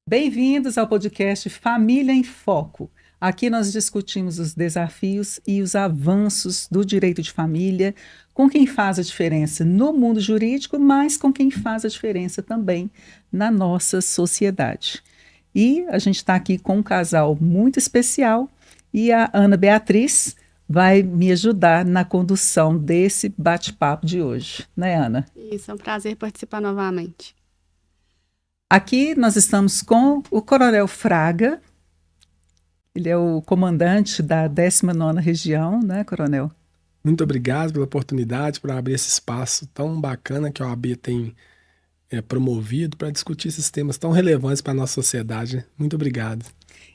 Bem-vindos ao podcast Família em Foco. Aqui nós discutimos os desafios e os avanços do direito de família, com quem faz a diferença no mundo jurídico, mas com quem faz a diferença também na nossa sociedade. E a gente está aqui com um casal muito especial e a Ana Beatriz vai me ajudar na condução desse bate-papo de hoje, né, Ana? Isso, é um prazer participar novamente. Aqui nós estamos com o Coronel Fraga. Ele é o comandante da 19ª Região, né, Coronel? Muito obrigado pela oportunidade, por abrir esse espaço tão bacana que a OAB tem promovido para discutir esses temas tão relevantes para a nossa sociedade. Muito obrigado.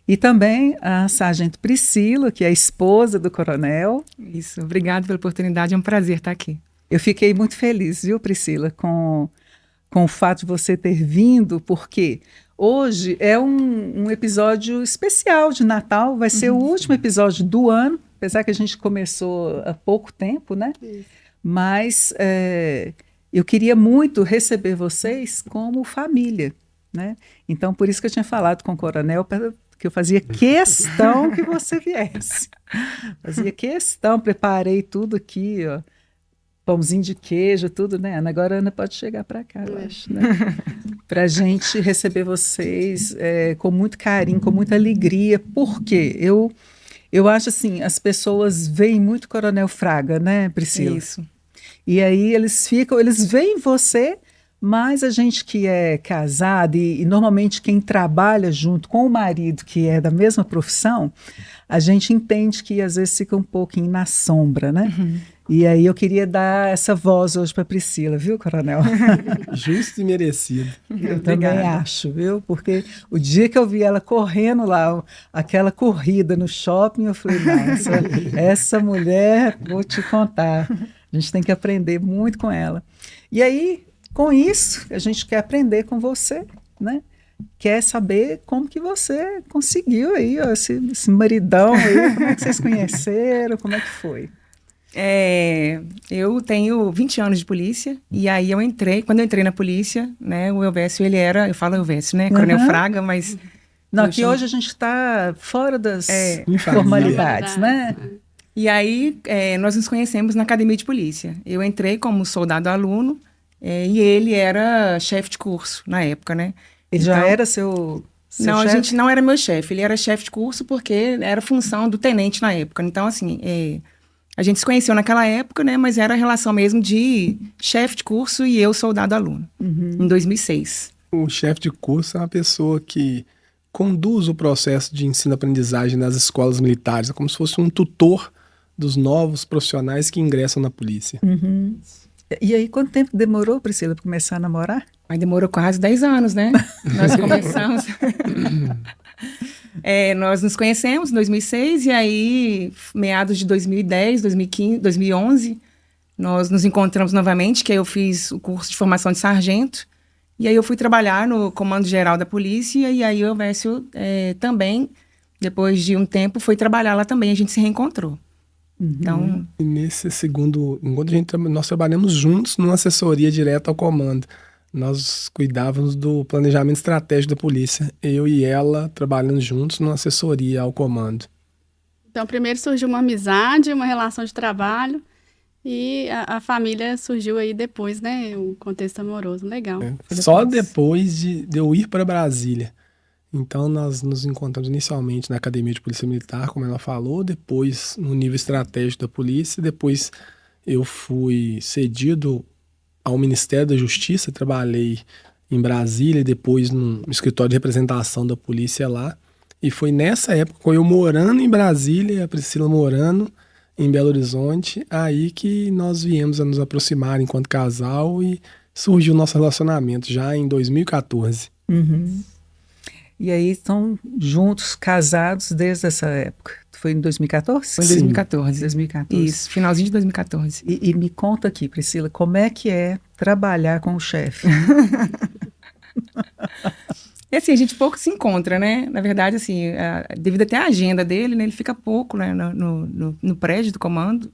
E também a Sargento Priscila, que é a esposa do Coronel. Isso, obrigado pela oportunidade, é um prazer estar aqui. Eu fiquei muito feliz, viu, Priscila, com o fato de você ter vindo, porque hoje é um episódio especial de Natal, vai ser o último episódio do ano, apesar que a gente começou há pouco tempo, né? Isso. Mas eu queria muito receber vocês como família, né? Então, por isso que eu tinha falado com o Coronel, que eu fazia questão que você viesse. Fazia questão, preparei tudo aqui, ó. Pãozinho de queijo, tudo, né, Ana? Agora a Ana pode chegar para cá, eu acho, né? Para a gente receber vocês com muito carinho, com muita alegria. Por quê? Eu acho assim, as pessoas veem muito Coronel Fraga, né, Priscila? Isso. E aí eles veem você, mas a gente que é casado e normalmente quem trabalha junto com o marido, que é da mesma profissão, a gente entende que às vezes fica um pouquinho na sombra, né? E aí eu queria dar essa voz hoje para Priscila, viu, Coronel? Justo e merecido. Eu também acho, viu? Porque o dia que eu vi ela correndo lá, aquela corrida no shopping, eu falei, nossa, essa mulher, vou te contar, a gente tem que aprender muito com ela. E aí, com isso, a gente quer aprender com você, né? Quer saber como que você conseguiu aí, ó, esse maridão aí, como é que vocês conheceram, como é que foi? Eu tenho 20 anos de polícia, e aí quando eu entrei na polícia, né, o Elvésio, eu falo Elvésio, né, Coronel Fraga, mas... Não, aqui hoje a gente está fora das formalidades, né? E aí, nós nos conhecemos na academia de polícia. Eu entrei como soldado aluno, e ele era chefe de curso na época, né? Ele já era seu Não, chefe? a gente não era meu chefe, ele era chefe de curso porque era função do tenente na época. Então, assim, a gente se conheceu naquela época, né? Mas era a relação mesmo de chefe de curso e eu, soldado aluno, em 2006. O chefe de curso é uma pessoa que conduz o processo de ensino-aprendizagem nas escolas militares. É como se fosse um tutor dos novos profissionais que ingressam na polícia. E aí, quanto tempo demorou, Priscila, para começar a namorar? Aí demorou quase 10 anos, né? Nós começamos... nós nos conhecemos em 2006 e aí, meados de 2010, 2015, 2011, nós nos encontramos novamente, que aí eu fiz o curso de formação de sargento, e aí eu fui trabalhar no Comando Geral da Polícia, e aí o Elvésio também, depois de um tempo, foi trabalhar lá também, a gente se reencontrou. Então... E nesse segundo encontro, nós trabalhamos juntos numa assessoria direta ao comando. Nós cuidávamos do planejamento estratégico da polícia. Eu e ela trabalhando juntos numa assessoria ao comando. Então, primeiro surgiu uma amizade, uma relação de trabalho, e a família surgiu aí depois, né? O contexto amoroso, legal. Só depois de eu ir para Brasília. Então, nós nos encontramos inicialmente na Academia de Polícia Militar, como ela falou, depois no nível estratégico da polícia, depois eu fui cedido ao Ministério da Justiça, trabalhei em Brasília e depois no escritório de representação da polícia lá. E foi nessa época, com eu morando em Brasília e a Priscila morando em Belo Horizonte, aí que nós viemos a nos aproximar enquanto casal e surgiu o nosso relacionamento já em 2014. E aí estão juntos, casados desde essa época. Foi em 2014? Foi em 2014. 2014. Isso, finalzinho de 2014. E me conta aqui, Priscila, como é que é trabalhar com o chefe? E assim, a gente pouco se encontra, né? Na verdade, assim, devido até à agenda dele, né? Ele fica pouco, né? No prédio do comando.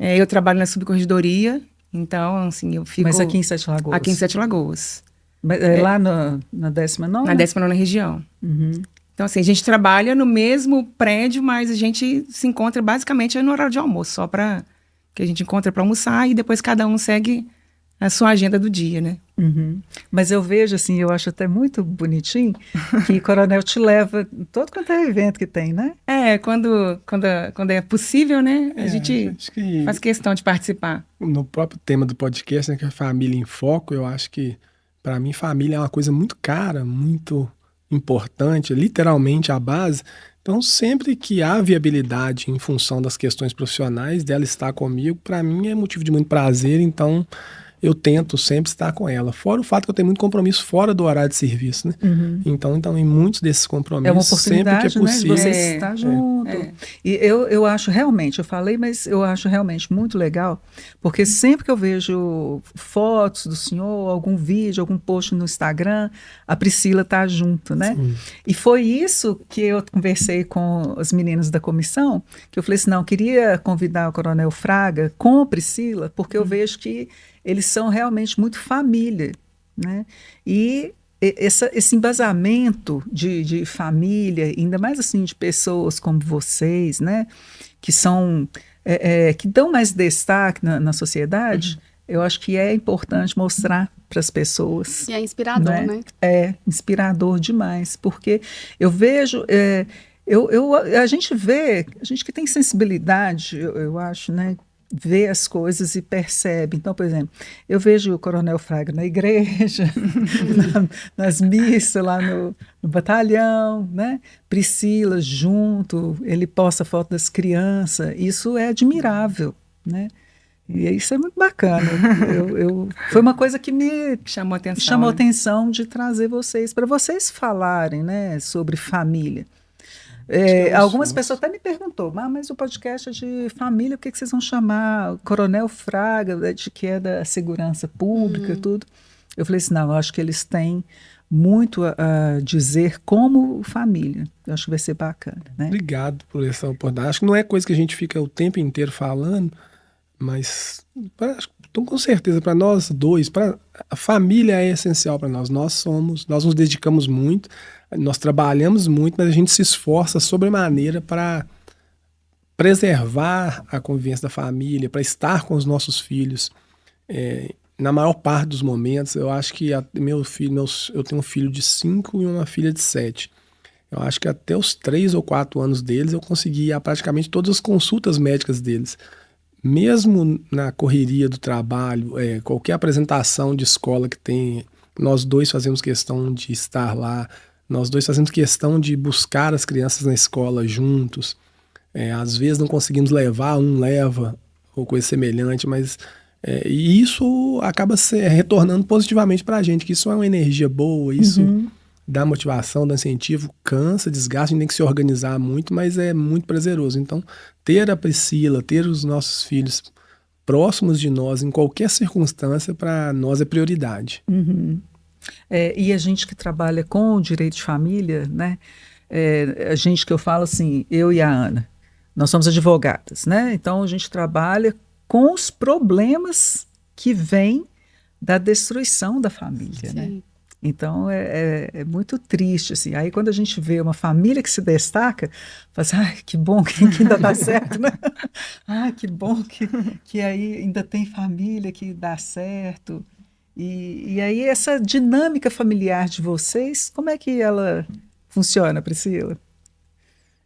Eu trabalho na subcorregedoria, então, assim, eu fico... Mas aqui em Sete Lagoas? Aqui em Sete Lagoas. Lá na 19ª? Na 19ª região. Uhum. Então, assim, a gente trabalha no mesmo prédio, mas a gente se encontra basicamente no horário de almoço, só para que a gente encontra para almoçar e depois cada um segue a sua agenda do dia, né? Uhum. Mas eu vejo, assim, eu acho até muito bonitinho que o Coronel te leva em todo quanto é evento que tem, né? Quando é possível, né? A gente acho que faz questão de participar. no próprio tema do podcast, né, que é família em foco, eu acho que, para mim, família é uma coisa muito cara, muito importante, literalmente a base. Então, sempre que há viabilidade em função das questões profissionais, dela estar comigo, para mim é motivo de muito prazer, então eu tento sempre estar com ela. Fora o fato que eu tenho muito compromisso fora do horário de serviço, né? Uhum. Então, em muitos desses compromissos, sempre que é possível. Né, de você estar junto. E eu acho realmente, eu falei, mas eu acho realmente muito legal, porque sempre que eu vejo fotos do senhor, algum vídeo, algum post no Instagram, a Priscila está junto, né? Sim. E foi isso que eu conversei com os meninos da comissão, que eu falei assim, não, eu queria convidar o Coronel Fraga com a Priscila, porque eu vejo que eles são realmente muito família, né? E esse embasamento de família, ainda mais assim de pessoas como vocês, né? Que são que dão mais destaque na sociedade, eu acho que é importante mostrar para as pessoas. E é inspirador, né? É inspirador demais, porque eu vejo, a gente que tem sensibilidade, eu acho, né? Vê as coisas e percebe. Então, por exemplo, eu vejo o Coronel Fraga na igreja, nas missas, lá no batalhão, né? Priscila junto, ele posta foto das crianças, isso é admirável, né? E isso é muito bacana. Foi uma coisa que me chamou a atenção de trazer vocês, para vocês falarem, né, sobre família. Algumas pessoas até me perguntou, mas o podcast é de família, por que vocês vão chamar o Coronel Fraga, que é da segurança pública e tudo? Eu falei assim, não, eu acho que eles têm muito a dizer como família. Eu acho que vai ser bacana, né? Obrigado por essa oportunidade. Acho que não é coisa que a gente fica o tempo inteiro falando, mas então, com certeza, para nós dois, a família é essencial para nós. Nós nos dedicamos muito, nós trabalhamos muito, mas a gente se esforça sobremaneira para preservar a convivência da família, para estar com os nossos filhos. Na maior parte dos momentos, eu acho que eu tenho um filho de 5 e uma filha de 7. Eu acho que até os 3 ou 4 anos deles, eu consegui ir a praticamente todas as consultas médicas deles. Mesmo na correria do trabalho, qualquer apresentação de escola que tem, nós dois fazemos questão de estar lá, nós dois fazemos questão de buscar as crianças na escola juntos. Às vezes não conseguimos levar, um leva, ou coisa semelhante, mas e isso acaba retornando positivamente para a gente, que isso é uma energia boa, isso dá motivação, dá incentivo, cansa, desgasta, a gente tem que se organizar muito, mas é muito prazeroso. Então, ter a Priscila, ter os nossos filhos próximos de nós em qualquer circunstância, para nós é prioridade. E a gente que trabalha com o direito de família, né? A gente que eu falo assim, eu e a Ana, nós somos advogadas, né? Então a gente trabalha com os problemas que vêm da destruição da família, né? Então é muito triste, assim. Aí quando a gente vê uma família que se destaca, fala assim, ai, que bom que ainda dá certo, né? Ai, que bom que aí ainda tem família que dá certo. E aí essa dinâmica familiar de vocês, como é que ela funciona, Priscila?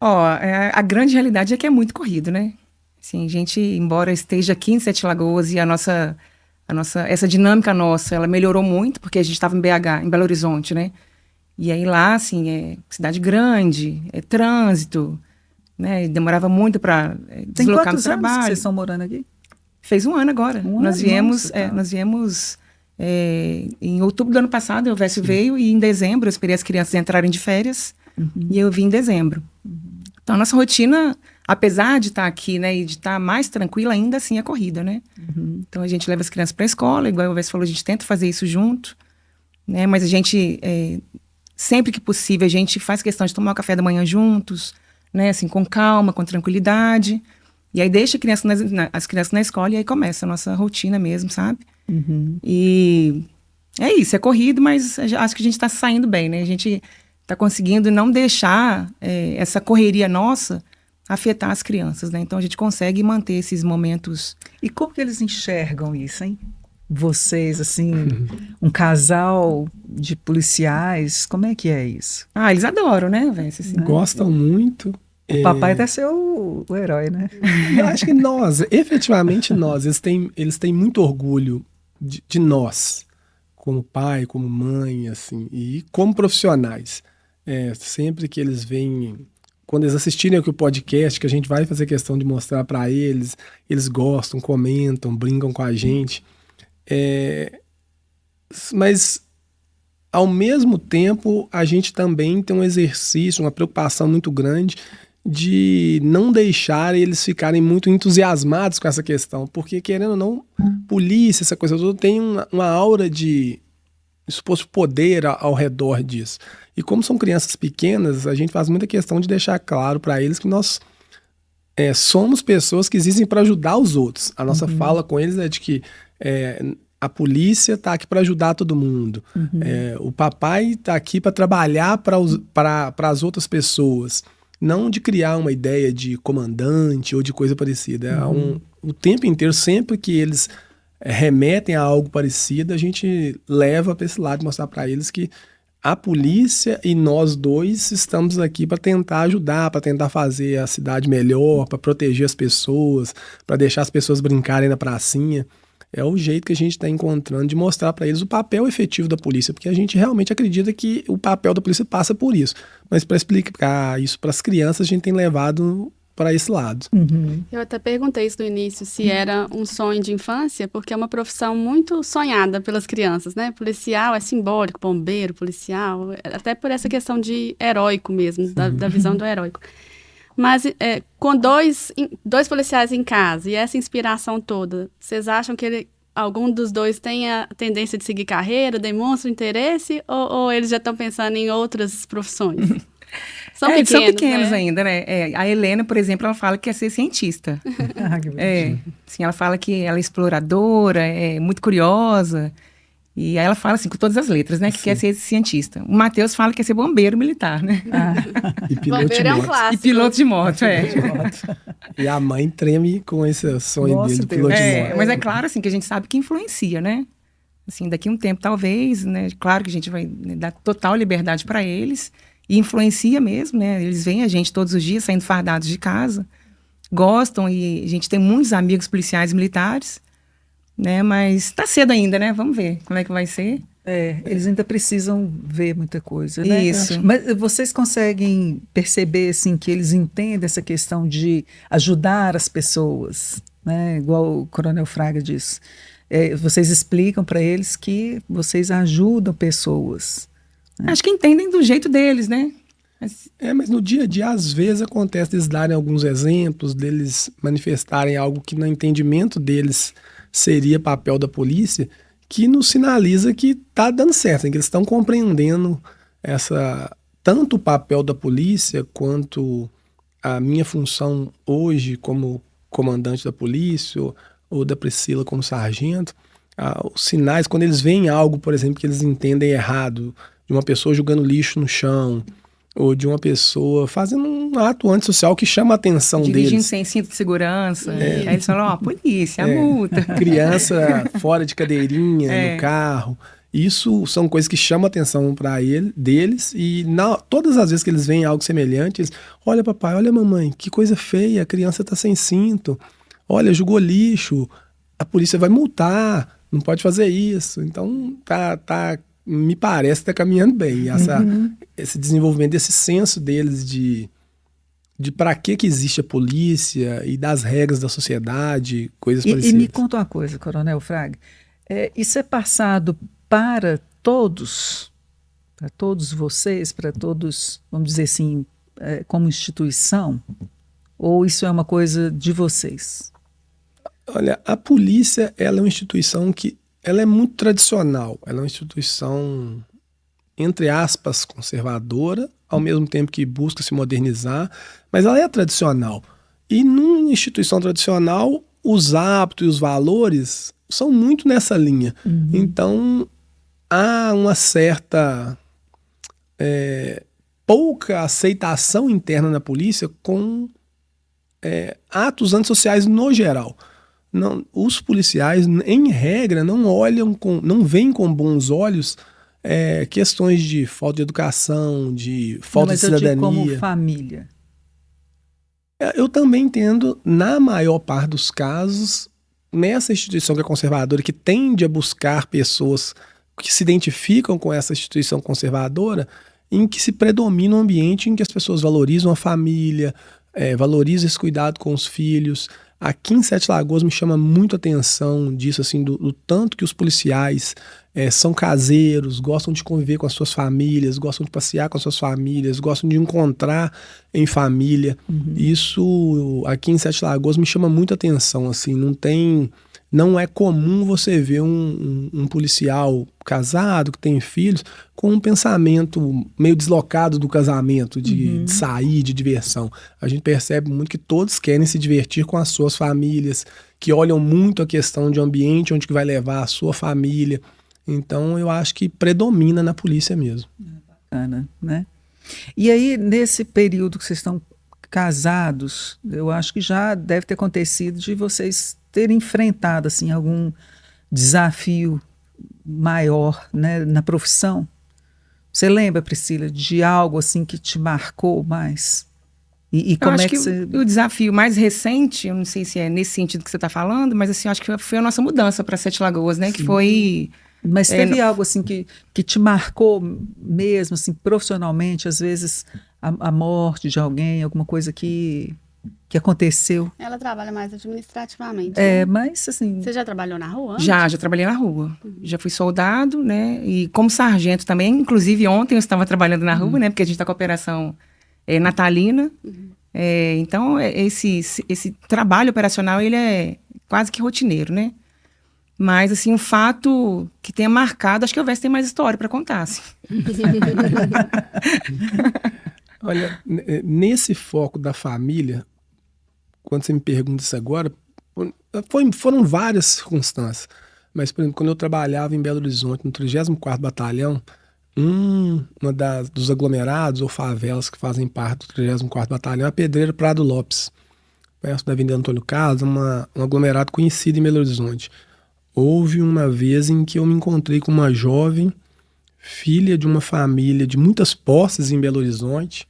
A grande realidade é que é muito corrido, né? Assim, a gente, embora esteja aqui em Sete Lagoas e essa dinâmica nossa, ela melhorou muito, porque a gente estava em BH, em Belo Horizonte, né? E aí lá, assim, é cidade grande, é trânsito, né? E demorava muito para deslocar no trabalho. Tem quantos anos que vocês estão morando aqui? Fez 1 ano agora. Nós viemos em outubro do ano passado, o Vécio veio, e em dezembro eu esperei as crianças entrarem de férias, e eu vim em dezembro. Então, a nossa rotina, apesar de estar aqui, né, e de estar mais tranquila, ainda assim é corrida, né? Então, a gente leva as crianças para a escola, igual o Vécio falou, a gente tenta fazer isso junto, né? Mas a gente, sempre que possível, a gente faz questão de tomar o café da manhã juntos, né, assim, com calma, com tranquilidade. E aí deixa as crianças na escola e aí começa a nossa rotina mesmo, sabe? E É isso, é corrido, mas acho que a gente está saindo bem, né? A gente está conseguindo não deixar essa correria nossa afetar as crianças, né? Então a gente consegue manter esses momentos. E como que eles enxergam isso, hein? Vocês, assim, um casal de policiais, como é que é isso? Ah, eles adoram, né, Vécia? Assim. Gostam muito. O papai deve ser o herói, né? Eu acho que efetivamente nós, eles têm muito orgulho de nós, como pai, como mãe, assim, e como profissionais. Sempre que eles vêm, quando eles assistirem aqui o podcast, que a gente vai fazer questão de mostrar para eles, eles gostam, comentam, brincam com a gente. Mas, ao mesmo tempo, a gente também tem um exercício, uma preocupação muito grande de não deixar eles ficarem muito entusiasmados com essa questão, porque, querendo ou não, polícia, essa coisa toda, tem uma aura de suposto poder ao redor disso. E como são crianças pequenas, a gente faz muita questão de deixar claro para eles que nós somos pessoas que existem para ajudar os outros. A nossa fala com eles é de que a polícia está aqui para ajudar todo mundo. O papai está aqui para trabalhar para as outras pessoas. Não de criar uma ideia de comandante ou de coisa parecida. O tempo inteiro, sempre que eles remetem a algo parecido, a gente leva para esse lado, mostrar para eles que a polícia e nós dois estamos aqui para tentar ajudar, para tentar fazer a cidade melhor, para proteger as pessoas, para deixar as pessoas brincarem na pracinha. É o jeito que a gente está encontrando de mostrar para eles o papel efetivo da polícia, porque a gente realmente acredita que o papel da polícia passa por isso. Mas para explicar isso para as crianças, a gente tem levado para esse lado. Eu até perguntei isso no início, se era um sonho de infância, porque é uma profissão muito sonhada pelas crianças, né? Policial é simbólico, bombeiro, policial, até por essa questão de heróico mesmo, da visão do heróico. Mas com dois policiais em casa e essa inspiração toda, vocês acham que algum dos dois tem a tendência de seguir carreira, demonstra interesse, ou eles já estão pensando em outras profissões? São pequenos ainda, né? A Helena, por exemplo, ela fala que quer ser cientista. Assim, ela fala que ela é exploradora, é muito curiosa. E aí ela fala assim, com todas as letras, né? Que quer ser cientista. O Matheus fala que quer ser bombeiro militar, né? E piloto bombeiro de é um moto. clássico. E piloto de moto, E a mãe treme com esse sonho dele de piloto de moto. Mas é claro, assim, que a gente sabe que influencia, né? Assim, daqui a um tempo, talvez, né? Claro que a gente vai dar total liberdade para eles. E influencia mesmo, né? Eles veem a gente todos os dias saindo fardados de casa. Gostam e a gente tem muitos amigos policiais militares, né? Mas tá cedo ainda, né? Vamos ver como é que vai ser. Eles ainda precisam ver muita coisa, né? Isso. Mas vocês conseguem perceber, assim, que eles entendem essa questão de ajudar as pessoas, né? Igual o Coronel Fraga disse. Vocês explicam para eles que vocês ajudam pessoas. Acho que entendem do jeito deles, né? Mas no dia a dia, às vezes, acontece deles darem alguns exemplos, deles manifestarem algo que no entendimento deles seria papel da polícia, que nos sinaliza que está dando certo, que eles estão compreendendo tanto o papel da polícia quanto a minha função hoje como comandante da polícia ou da Priscila como sargento. Os sinais, quando eles veem algo, por exemplo, que eles entendem errado, de uma pessoa jogando lixo no chão, ou de uma pessoa fazendo um ato antissocial que chama a atenção deles. Dirigindo sem cinto de segurança. Aí eles falam, polícia, a multa. Criança fora de cadeirinha, no carro. Isso são coisas que chamam a atenção para deles. E todas as vezes que eles veem algo semelhante, eles, olha papai, olha mamãe, que coisa feia, a criança está sem cinto. Olha, jogou lixo, a polícia vai multar, não pode fazer isso. Então, me parece que está caminhando bem. Esse desenvolvimento desse senso deles de para que existe a polícia e das regras da sociedade, coisas parecidas. E me conta uma coisa, Coronel Fraga. Isso é passado para todos vocês, para todos, vamos dizer assim, como instituição? Ou isso é uma coisa de vocês? Olha, a polícia ela é uma instituição que ela é muito tradicional. Ela é uma instituição, entre aspas, conservadora, ao mesmo tempo que busca se modernizar, mas ela é tradicional. E numa instituição tradicional, os hábitos e os valores são muito nessa linha. Então, há uma certa pouca aceitação interna na polícia com atos antissociais no geral. Não, os policiais, em regra, não veem com bons olhos questões de falta de educação, de falta de cidadania. Eu digo como família. Eu também entendo, na maior parte dos casos, nessa instituição que é conservadora, que tende a buscar pessoas que se identificam com essa instituição conservadora, em que se predomina um ambiente em que as pessoas valorizam a família, valorizam esse cuidado com os filhos. Aqui em Sete Lagoas me chama muito a atenção disso, assim, do tanto que os policiais são caseiros, gostam de conviver com as suas famílias, gostam de passear com as suas famílias, gostam de encontrar em família. Isso aqui em Sete Lagoas me chama muito a atenção, assim, não é comum você ver um policial casado, que tem filhos, com um pensamento meio deslocado do casamento, de sair, de diversão. A gente percebe muito que todos querem se divertir com as suas famílias, que olham muito a questão de ambiente onde que vai levar a sua família. Então, eu acho que predomina na polícia mesmo. Bacana, né? E aí, nesse período que vocês estão casados, eu acho que já deve ter acontecido de vocês terem enfrentado assim, algum desafio maior, né, na profissão. Você lembra, Priscila, de algo assim que te marcou mais? E como acho é que você... o desafio mais recente, eu não sei se é nesse sentido que você está falando, mas assim, acho que foi a nossa mudança para Sete Lagoas, né? Sim. Que foi... Mas teve algo assim que te marcou mesmo, assim, profissionalmente, às vezes a morte de alguém, alguma coisa que aconteceu? Ela trabalha mais administrativamente. Né? Mas assim... Você já trabalhou na rua? Antes? Já trabalhei na rua. Já fui soldado, né? E como sargento também. Inclusive, ontem eu estava trabalhando na rua, né? Porque a gente está com a operação natalina. Então, esse trabalho operacional, ele é quase que rotineiro, né? Mas, assim, um fato que tenha marcado, acho que o Veste tem mais história para contar, assim. Olha, nesse foco da família, quando você me pergunta isso agora, foram várias circunstâncias. Mas, por exemplo, quando eu trabalhava em Belo Horizonte, no 34º Batalhão, dos aglomerados ou favelas que fazem parte do 34º Batalhão é a Pedreira Prado Lopes, perto da Avenida Antônio Carlos, um aglomerado conhecido em Belo Horizonte. Houve uma vez em que eu me encontrei com uma jovem, filha de uma família de muitas posses em Belo Horizonte.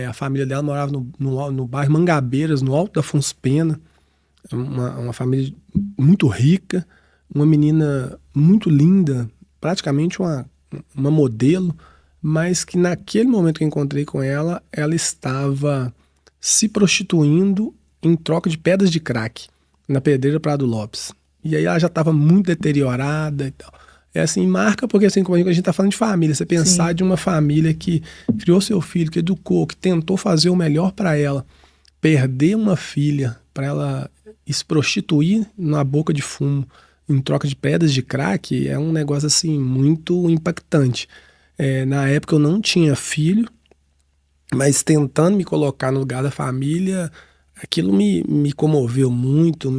A família dela morava no bairro Mangabeiras, no Alto da Afonso Pena. Uma família muito rica, uma menina muito linda, praticamente uma modelo, mas que naquele momento que eu encontrei com ela, ela estava se prostituindo em troca de pedras de crack, na Pedreira Prado Lopes. E aí ela já estava muito deteriorada e tal. Assim, marca porque assim, como a gente está falando de família, você pensar de uma família que criou seu filho, que educou, que tentou fazer o melhor para ela, perder uma filha para ela se prostituir na boca de fumo em troca de pedras de crack, é um negócio assim muito impactante. Na época eu não tinha filho, mas tentando me colocar no lugar da família, aquilo me comoveu muito,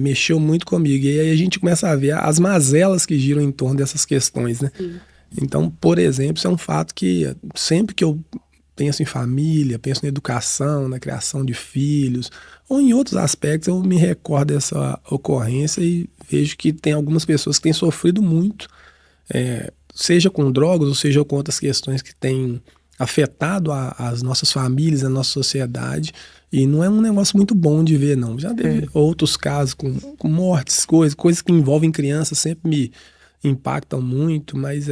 mexeu muito comigo. E aí a gente começa a ver as mazelas que giram em torno dessas questões, né? Então, por exemplo, isso é um fato que sempre que eu penso em família, penso na educação, na criação de filhos, ou em outros aspectos, eu me recordo dessa ocorrência e vejo que tem algumas pessoas que têm sofrido muito, seja com drogas ou seja com outras questões que têm afetado as nossas famílias, a nossa sociedade. E não é um negócio muito bom de ver, não. Já teve outros casos com mortes, coisas que envolvem crianças, sempre me impactam muito, mas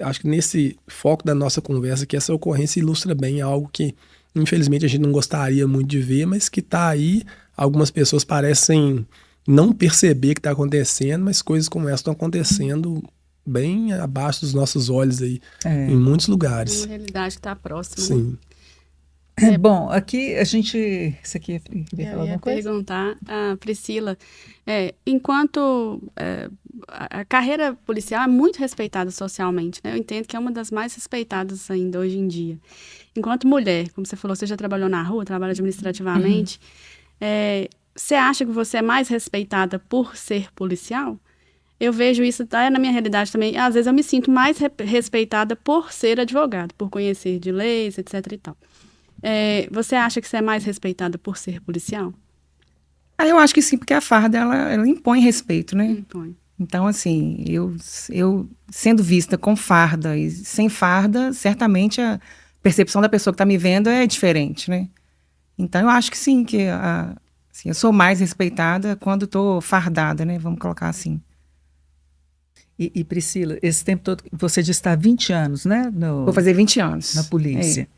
acho que nesse foco da nossa conversa que essa ocorrência ilustra bem algo que, infelizmente, a gente não gostaria muito de ver, mas que está aí. Algumas pessoas parecem não perceber que está acontecendo, mas coisas como essa estão acontecendo bem abaixo dos nossos olhos aí, em muitos lugares. Uma realidade que está próxima. Sim. Né? Bom, aqui a gente... Você queria falar alguma coisa? Eu ia perguntar a Priscila, enquanto a carreira policial é muito respeitada socialmente, né? Eu entendo que é uma das mais respeitadas ainda hoje em dia. Enquanto mulher, como você falou, você já trabalhou na rua, trabalha administrativamente, você acha que você é mais respeitada por ser policial? eu vejo isso tá, na minha realidade também. Às vezes eu me sinto mais respeitada por ser advogada, por conhecer de leis, etc. e tal. Você acha que você é mais respeitada por ser policial? Eu acho que sim, porque a farda, ela impõe respeito, né? Impõe. Então, assim, eu sendo vista com farda e sem farda, certamente a percepção da pessoa que está me vendo é diferente, né? Então, eu acho que sim, que assim, eu sou mais respeitada quando estou fardada, né? Vamos colocar assim. E Priscila, esse tempo todo, você disse que está há 20 anos, né? Vou fazer 20 anos. Na polícia.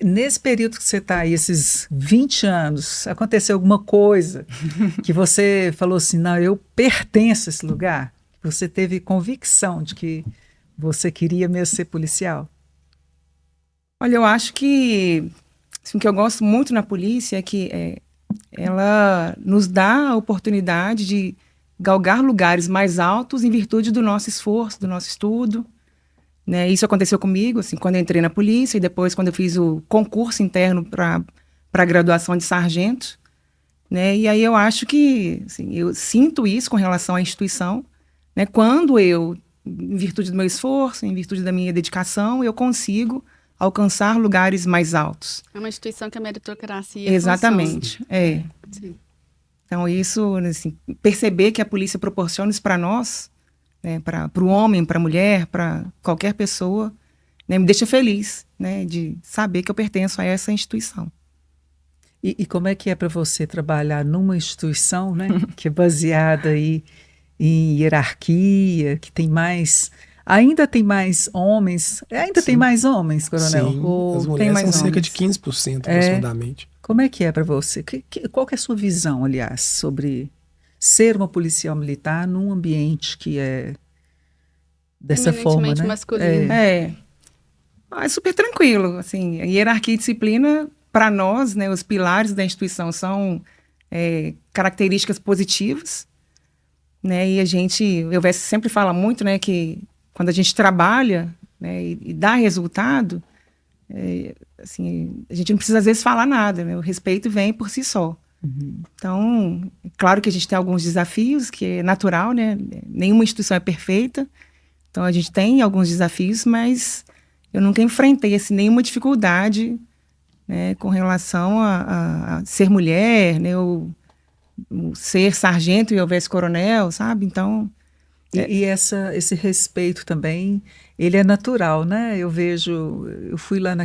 Nesse período que você está aí, esses 20 anos, aconteceu alguma coisa que você falou assim, não, eu pertenço a esse lugar? Você teve convicção de que você queria mesmo ser policial? Olha, eu acho que assim, o que eu gosto muito na polícia é que ela nos dá a oportunidade de galgar lugares mais altos em virtude do nosso esforço, do nosso estudo. Né? Isso aconteceu comigo, assim, quando eu entrei na polícia e depois quando eu fiz o concurso interno para a graduação de sargento. Né? E aí eu acho que, assim, eu sinto isso com relação à instituição. Né? Quando eu, em virtude do meu esforço, em virtude da minha dedicação, eu consigo alcançar lugares mais altos. É uma instituição que a meritocracia Exatamente, funciona. Sim. Então, isso, assim, perceber que a polícia proporciona isso para nós, né, para o homem, para a mulher, para qualquer pessoa, né, me deixa feliz, né, de saber que eu pertenço a essa instituição. E como é que é para você trabalhar numa instituição, né, que é baseada aí em hierarquia, que tem mais... Ainda tem mais homens? Ainda tem mais homens, coronel? Sim, ou as tem mulheres mais são cerca homens? de 15% aproximadamente. Como é que é para você? Qual que é a sua visão, aliás, sobre ser uma policial militar num ambiente que é dessa forma, Eminentemente né? masculino. É super tranquilo, assim, a hierarquia e disciplina, para nós, né, os pilares da instituição são características positivas, né, e eu sempre fala muito, né, que quando a gente trabalha, né, e dá resultado, assim, a gente não precisa às vezes falar nada, né, o respeito vem por si só. Uhum. Então, é claro que a gente tem alguns desafios, que é natural, né, nenhuma instituição é perfeita, então a gente tem alguns desafios, mas eu nunca enfrentei assim, nenhuma dificuldade, né, com relação a ser mulher, né, ou ser sargento e houvesse coronel, sabe? Então... E esse respeito também, ele é natural, né? Eu fui lá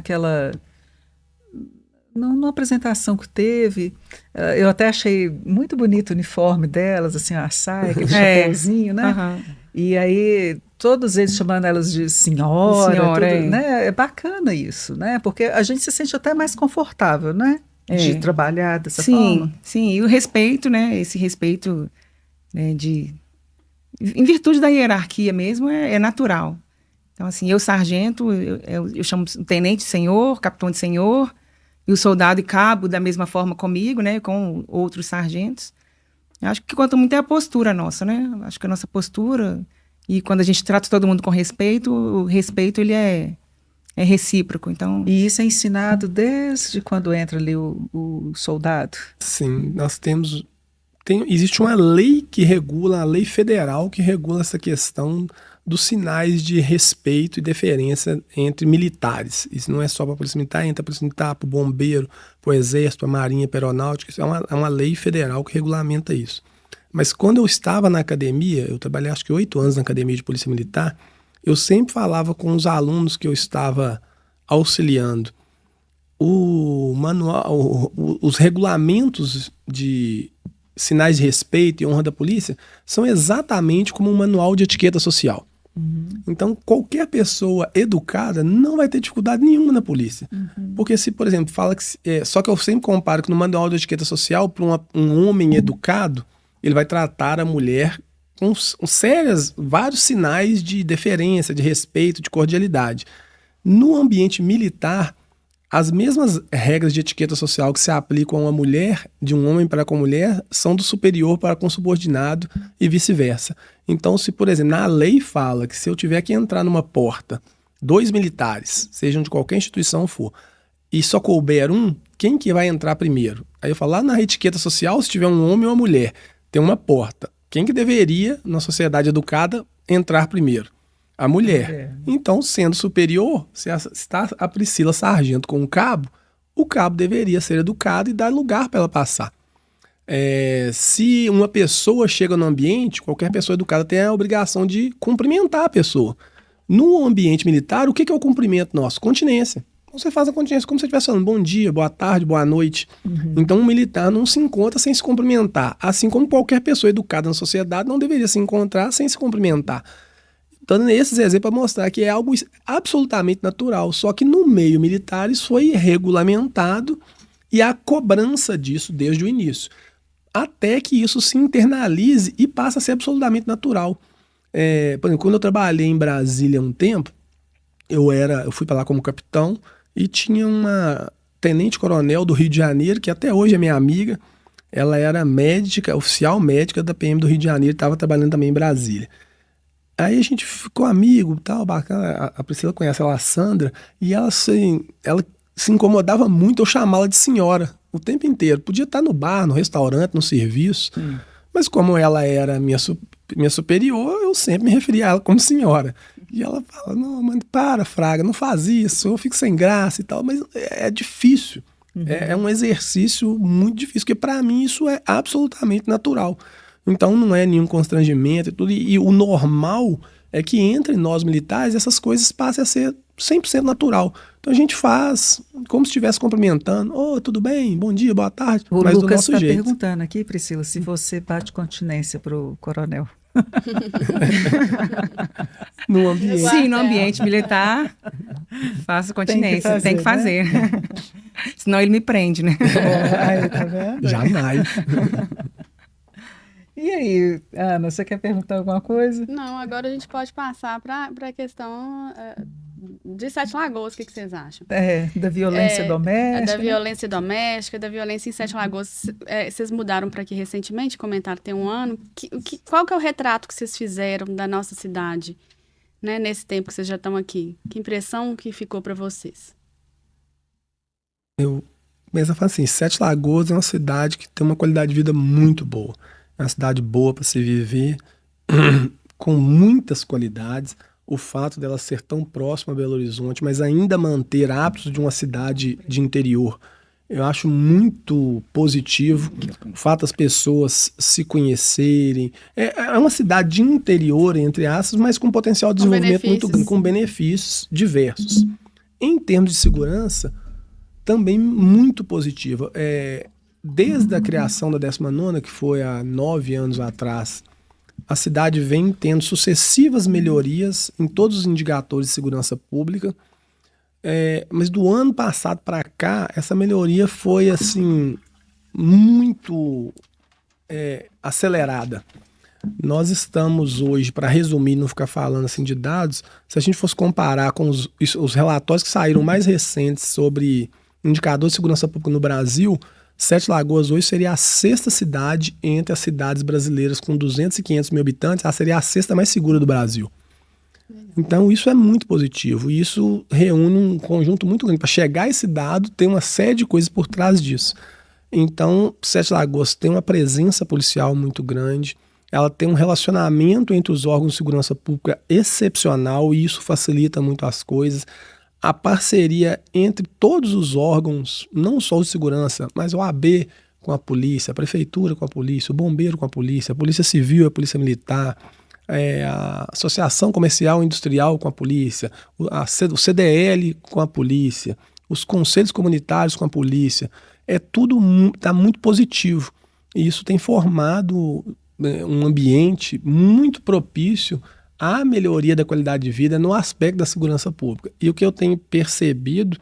numa apresentação que teve, eu até achei muito bonito o uniforme delas, assim, a saia, aquele chapéuzinho, né? Uhum. E aí, todos eles chamando elas de senhora, tudo, né? É bacana isso, né? Porque a gente se sente até mais confortável, né? De trabalhar dessa forma. Sim, e o respeito, né? Esse respeito, né, em virtude da hierarquia mesmo, é natural. Então, assim, eu sargento, eu chamo tenente de senhor, capitão de senhor, e o soldado e cabo da mesma forma comigo, né? Com outros sargentos. Eu acho que conta muito é a postura nossa, né? Acho que a nossa postura, e quando a gente trata todo mundo com respeito, o respeito, ele é recíproco, então... E isso é ensinado desde quando entra ali o soldado? Sim, nós existe uma lei que regula, a lei federal que regula essa questão dos sinais de respeito e deferência entre militares. Isso não é só para a polícia militar, entra para a polícia militar, para o bombeiro, para o exército, para a marinha, para a aeronáutica. Isso é uma lei federal que regulamenta isso. Mas quando eu estava na academia, eu trabalhei acho que 8 anos na academia de polícia militar, eu sempre falava com os alunos que eu estava auxiliando. O manual, os regulamentos de sinais de respeito e honra da polícia são exatamente como um manual de etiqueta social. Uhum. Então, qualquer pessoa educada não vai ter dificuldade nenhuma na polícia. Uhum. Porque se, por exemplo, fala que... só que eu sempre comparo que no manual de etiqueta social, para um homem educado, ele vai tratar a mulher com vários sinais de deferência, de respeito, de cordialidade. No ambiente militar, as mesmas regras de etiqueta social que se aplicam a uma mulher, de um homem para com a mulher, são do superior para com o subordinado e vice-versa. Então, se, por exemplo, na lei fala que se eu tiver que entrar numa porta, 2 militares, sejam de qualquer instituição for, e só couber um, quem que vai entrar primeiro? Aí eu falo, lá na etiqueta social, se tiver um homem ou uma mulher, tem uma porta. Quem que deveria, na sociedade educada, entrar primeiro? A mulher. Então, sendo superior, se está a Priscila Sargento com o cabo deveria ser educado e dar lugar para ela passar. Se uma pessoa chega no ambiente, qualquer pessoa educada tem a obrigação de cumprimentar a pessoa. No ambiente militar, o que é o cumprimento nosso? Continência. Você faz a continência como se você estivesse falando bom dia, boa tarde, boa noite. Então, um militar não se encontra sem se cumprimentar. Assim como qualquer pessoa educada na sociedade não deveria se encontrar sem se cumprimentar. Dando esses exemplos para mostrar que é algo absolutamente natural. Só que no meio militar isso foi regulamentado e a cobrança disso desde o início. Até que isso se internalize e passe a ser absolutamente natural. Por exemplo, quando eu trabalhei em Brasília há um tempo, eu fui para lá como capitão e tinha uma tenente-coronel do Rio de Janeiro, que até hoje é minha amiga. Ela era médica, oficial médica da PM do Rio de Janeiro, estava trabalhando também em Brasília. Aí a gente ficou amigo, tal, bacana. A Priscila conhece ela, a Sandra, e ela se incomodava muito eu chamá-la de senhora o tempo inteiro. Podia estar no bar, no restaurante, no serviço, mas como ela era minha superior, eu sempre me referia a ela como senhora. E ela fala, não, mano, para, Fraga, não faz isso, eu fico sem graça e tal, mas é difícil. É um exercício muito difícil, porque para mim isso é absolutamente natural. Então não é nenhum constrangimento e tudo. E o normal é que entre nós militares essas coisas passem a ser 100% natural. Então a gente faz como se estivesse cumprimentando. Tudo bem? Bom dia, boa tarde. O mas Lucas do nosso está jeito. perguntando aqui, Priscila, se você bate continência para o coronel. No ambiente. Sim, no ambiente militar, faço continência. Tem que fazer. Né? Senão ele me prende, né? Aí, tá vendo? Jamais. E aí, Ana, você quer perguntar alguma coisa? Não, agora a gente pode passar para a questão de Sete Lagoas. O que vocês acham? Da violência doméstica. Da violência doméstica, da violência em Sete Lagoas. Vocês mudaram para aqui recentemente, comentaram tem um ano. Qual que é o retrato que vocês fizeram da nossa cidade, né, nesse tempo que vocês já estão aqui? Que impressão que ficou para vocês? Eu mesmo falo assim, Sete Lagoas é uma cidade que tem uma qualidade de vida muito boa. É uma cidade boa para se viver, com muitas qualidades. O fato dela ser tão próxima a Belo Horizonte, mas ainda manter hábitos de uma cidade de interior, eu acho muito positivo. O fato das pessoas se conhecerem. É uma cidade de interior, entre aspas, mas com potencial de desenvolvimento muito grande, com benefícios diversos. Em termos de segurança, também muito positiva. Desde a criação da 19ª, que foi há 9 anos atrás, a cidade vem tendo sucessivas melhorias em todos os indicadores de segurança pública, mas do ano passado para cá, essa melhoria foi assim muito acelerada. Nós estamos hoje, para resumir, não ficar falando assim de dados, se a gente fosse comparar com os relatórios que saíram mais recentes sobre indicadores de segurança pública no Brasil, Sete Lagoas hoje seria a 6ª cidade entre as cidades brasileiras com 200 e 500 mil habitantes, ela seria a 6ª mais segura do Brasil. Então isso é muito positivo e isso reúne um conjunto muito grande. Para chegar a esse dado tem uma série de coisas por trás disso. Então Sete Lagoas tem uma presença policial muito grande, ela tem um relacionamento entre os órgãos de segurança pública excepcional e isso facilita muito as coisas. A parceria entre todos os órgãos, não só de segurança, mas o OAB com a polícia, a prefeitura com a polícia, o bombeiro com a polícia civil, a polícia militar, a associação comercial e industrial com a polícia, o CDL com a polícia, os conselhos comunitários com a polícia, tudo está muito positivo. E isso tem formado um ambiente muito propício a melhoria da qualidade de vida no aspecto da segurança pública. E o que eu tenho percebido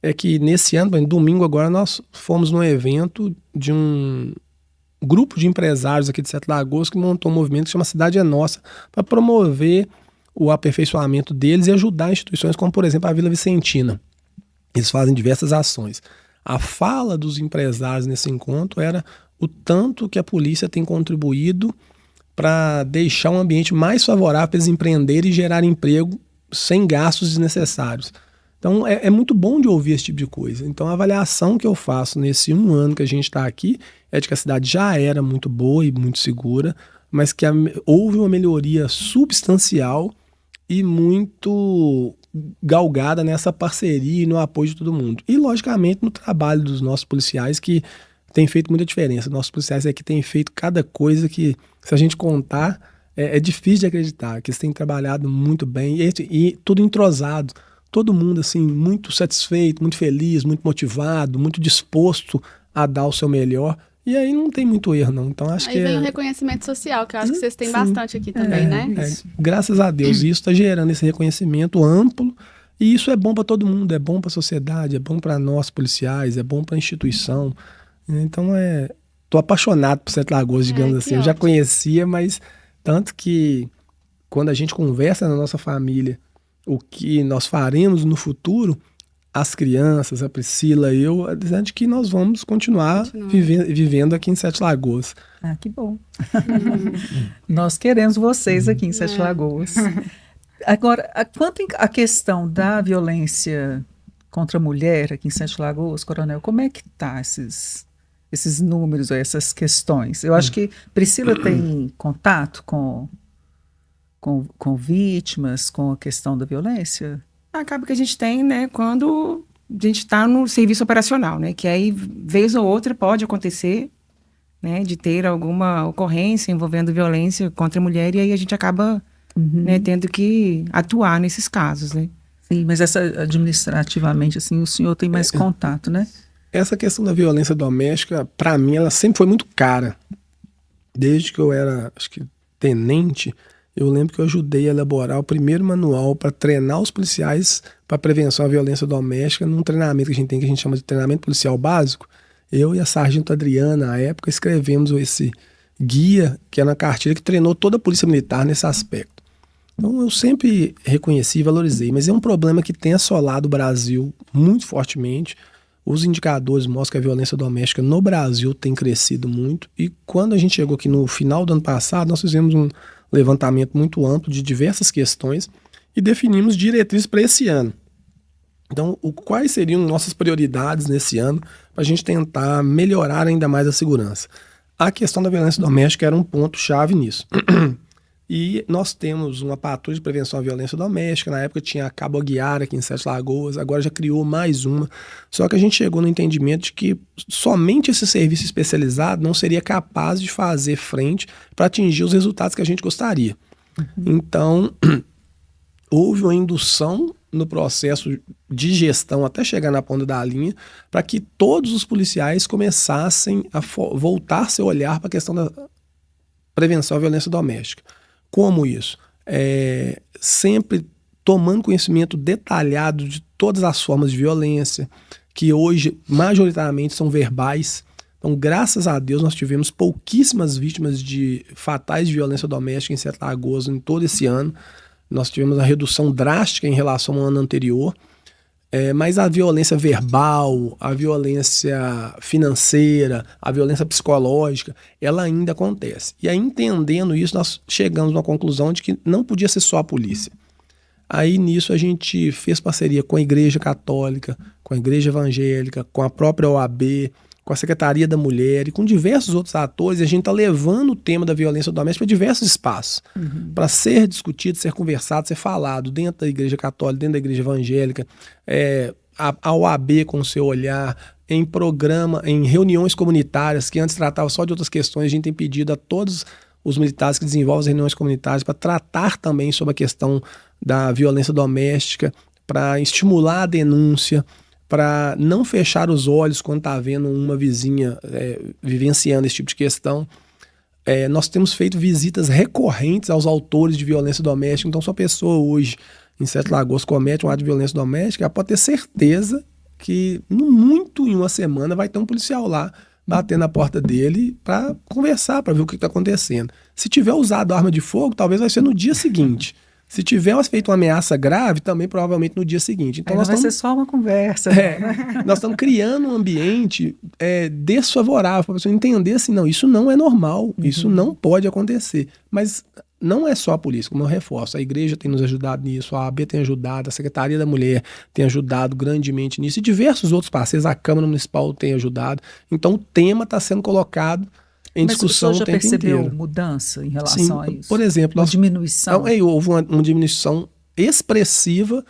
é que nesse ano, domingo agora, nós fomos num evento de um grupo de empresários aqui de Sete Lagoas que montou um movimento que chama Cidade é Nossa, para promover o aperfeiçoamento deles e ajudar instituições como, por exemplo, a Vila Vicentina. Eles fazem diversas ações. A fala dos empresários nesse encontro era o tanto que a polícia tem contribuído para deixar um ambiente mais favorável para eles empreenderem e gerar emprego sem gastos desnecessários. Então é muito bom de ouvir esse tipo de coisa. Então a avaliação que eu faço nesse 1 ano que a gente está aqui é de que a cidade já era muito boa e muito segura. mas que houve uma melhoria substancial e muito galgada nessa parceria e no apoio de todo mundo. E, logicamente, no trabalho dos nossos policiais, que tem feito muita diferença. Nossos policiais aqui têm feito cada coisa que, se a gente contar, é difícil de acreditar, que eles têm trabalhado muito bem e tudo entrosado. Todo mundo, assim, muito satisfeito, muito feliz, muito motivado, muito disposto a dar o seu melhor. E aí não tem muito erro, não. Então, acho que vem o reconhecimento social, que eu acho que vocês têm bastante aqui também, né? Graças a Deus, isso está gerando esse reconhecimento amplo. E isso é bom para todo mundo, é bom para a sociedade, é bom para nós policiais, é bom para a instituição. Então, tô apaixonado por Sete Lagoas, digamos assim. Eu já conhecia, mas tanto que quando a gente conversa na nossa família o que nós faremos no futuro, as crianças, a Priscila e eu, dizendo que nós vamos continuar vivendo aqui em Sete Lagoas. Ah, que bom. Nós queremos vocês aqui em Sete Lagoas. Agora, quanto à questão da violência contra a mulher aqui em Sete Lagoas, Coronel, como é que tá esses números, essas questões? Eu acho que Priscila tem contato com vítimas, com a questão da violência? Acaba que a gente tem, né, quando a gente está no serviço operacional, né, que aí, vez ou outra, pode acontecer, né, de ter alguma ocorrência envolvendo violência contra a mulher, e aí a gente acaba, né, tendo que atuar nesses casos, né. Sim, mas administrativamente, assim, o senhor tem mais contato, né? Essa questão da violência doméstica, para mim, ela sempre foi muito cara. Desde que eu era, acho que, tenente, eu lembro que eu ajudei a elaborar o primeiro manual para treinar os policiais para prevenção à violência doméstica num treinamento que a gente tem, que a gente chama de treinamento policial básico. Eu e a sargento Adriana, na época, escrevemos esse guia, que era uma cartilha que treinou toda a polícia militar nesse aspecto. Então eu sempre reconheci e valorizei, mas é um problema que tem assolado o Brasil muito fortemente. Os indicadores mostram que a violência doméstica no Brasil tem crescido muito, e quando a gente chegou aqui no final do ano passado, nós fizemos um levantamento muito amplo de diversas questões e definimos diretrizes para esse ano. Então, quais seriam nossas prioridades nesse ano para a gente tentar melhorar ainda mais a segurança? A questão da violência doméstica era um ponto-chave nisso. E nós temos uma patrulha de prevenção à violência doméstica. Na época tinha a Cabo Aguiar aqui em Sete Lagoas, agora já criou mais uma. Só que a gente chegou no entendimento de que somente esse serviço especializado não seria capaz de fazer frente para atingir os resultados que a gente gostaria. Então, houve uma indução no processo de gestão até chegar na ponta da linha para que todos os policiais começassem a voltar seu olhar para a questão da prevenção à violência doméstica. Como isso? Sempre tomando conhecimento detalhado de todas as formas de violência, que hoje majoritariamente são verbais. Então, graças a Deus, nós tivemos pouquíssimas vítimas fatais de violência doméstica em Sete Lagoas em todo esse ano. Nós tivemos uma redução drástica em relação ao ano anterior. Mas a violência verbal, a violência financeira, a violência psicológica, ela ainda acontece. E aí, entendendo isso, nós chegamos a uma conclusão de que não podia ser só a polícia. Aí, nisso, a gente fez parceria com a Igreja Católica, com a Igreja Evangélica, com a própria OAB, com a Secretaria da Mulher e com diversos outros atores. E a gente está levando o tema da violência doméstica para diversos espaços, para ser discutido, ser conversado, ser falado dentro da Igreja Católica, dentro da Igreja Evangélica, a OAB com o seu olhar, em reuniões comunitárias, que antes tratavam só de outras questões. A gente tem pedido a todos os militares que desenvolvem as reuniões comunitárias para tratar também sobre a questão da violência doméstica, para estimular a denúncia, para não fechar os olhos quando está vendo uma vizinha vivenciando esse tipo de questão. Nós temos feito visitas recorrentes aos autores de violência doméstica. Então, se a pessoa hoje, em Sete Lagoas, comete um ato de violência doméstica, ela pode ter certeza que, no muito em uma semana, vai ter um policial lá batendo na porta dele para conversar, para ver o que está acontecendo. Se tiver usado arma de fogo, talvez vai ser no dia seguinte. Se tiver feito uma ameaça grave, também provavelmente no dia seguinte. Então, vai ser só uma conversa. Nós estamos criando um ambiente desfavorável para a pessoa entender assim, não, isso não é normal, isso não pode acontecer. Mas não é só a polícia, como eu reforço. A igreja tem nos ajudado nisso, a AB tem ajudado, a Secretaria da Mulher tem ajudado grandemente nisso, e diversos outros parceiros, a Câmara Municipal tem ajudado. Então, o tema está sendo colocado em discussão o senhor o já tempo percebeu inteiro. mudança em relação a isso? Por exemplo, Uma diminuição? houve uma diminuição expressiva,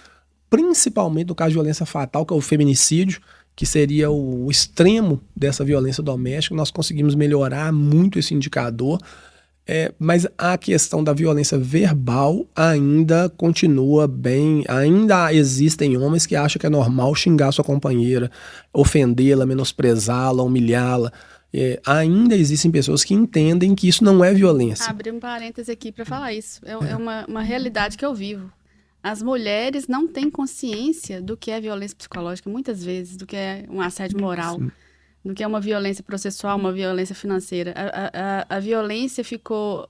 principalmente no caso de violência fatal, que é o feminicídio, que seria o extremo dessa violência doméstica. Nós conseguimos melhorar muito esse indicador, mas a questão da violência verbal ainda continua bem. Ainda existem homens que acham que é normal xingar sua companheira, ofendê-la, menosprezá-la, humilhá-la. Ainda existem pessoas que entendem que isso não é violência. Abrir um parêntese aqui para falar isso. É uma realidade que eu vivo. As mulheres não têm consciência do que é violência psicológica, muitas vezes, do que é um assédio moral, do que é uma violência processual, uma violência financeira. A violência ficou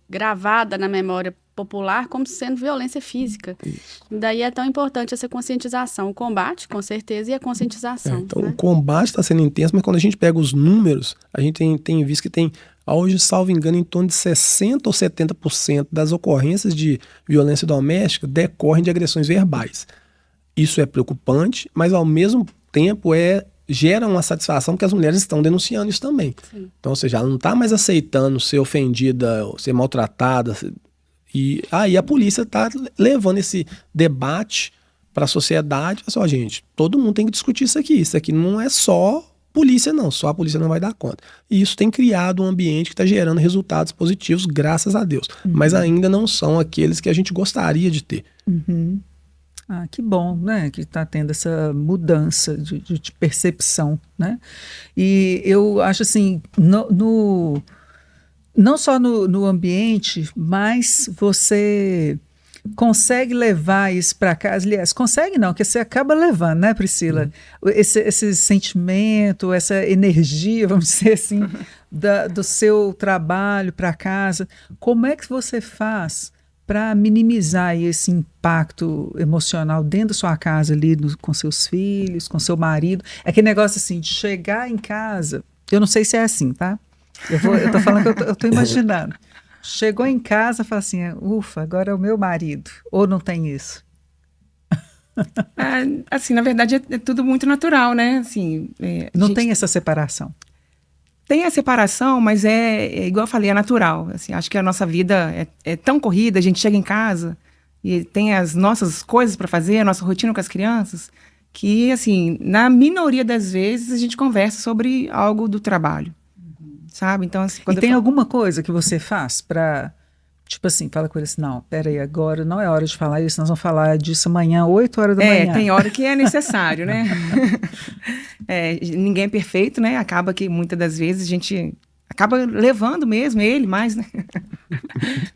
gravada na memória popular como sendo violência física. Isso. Daí é tão importante essa conscientização, o combate, com certeza, e a conscientização. Então, né? o combate está sendo intenso, mas quando a gente pega os números, a gente tem visto que tem, hoje, salvo engano, em torno de 60% ou 70% das ocorrências de violência doméstica decorrem de agressões verbais. Isso é preocupante, mas ao mesmo tempo gera uma satisfação que as mulheres estão denunciando isso também. Sim. Então, ou seja, ela não está mais aceitando ser ofendida, ser maltratada. E aí a polícia está levando esse debate para a sociedade. Só, gente, todo mundo tem que discutir isso aqui. Isso aqui não é só polícia, não. Só a polícia não vai dar conta. E isso tem criado um ambiente que está gerando resultados positivos, graças a Deus. Mas ainda não são aqueles que a gente gostaria de ter. Uhum. Ah, que bom, né? Que está tendo essa mudança de percepção, né? E eu acho assim, não só no ambiente, mas você consegue levar isso para casa. Aliás, consegue não, porque você acaba levando, né, Priscila? Esse sentimento, essa energia, vamos dizer assim, do seu trabalho para casa. Como é que você faz para minimizar esse impacto emocional dentro da sua casa ali, com seus filhos, com seu marido? É aquele negócio assim, de chegar em casa, eu não sei se é assim, tá? Eu tô falando que eu tô imaginando. Chegou em casa e fala assim, ufa, agora é o meu marido. Ou não tem isso? Assim, na verdade, é tudo muito natural, né? Assim, não tem essa separação? Tem a separação, mas igual eu falei, é natural. Assim, acho que a nossa vida é tão corrida, a gente chega em casa e tem as nossas coisas para fazer, a nossa rotina com as crianças, que, assim, na minoria das vezes a gente conversa sobre algo do trabalho, sabe? Então, assim, e tem alguma coisa que você faz para, tipo assim, fala com ele assim, não, peraí, agora não é hora de falar isso, nós vamos falar disso amanhã, 8 horas da manhã. Tem hora que é necessário, né? Ninguém é perfeito, né? Acaba que muitas das vezes a gente acaba levando mesmo ele mais, né?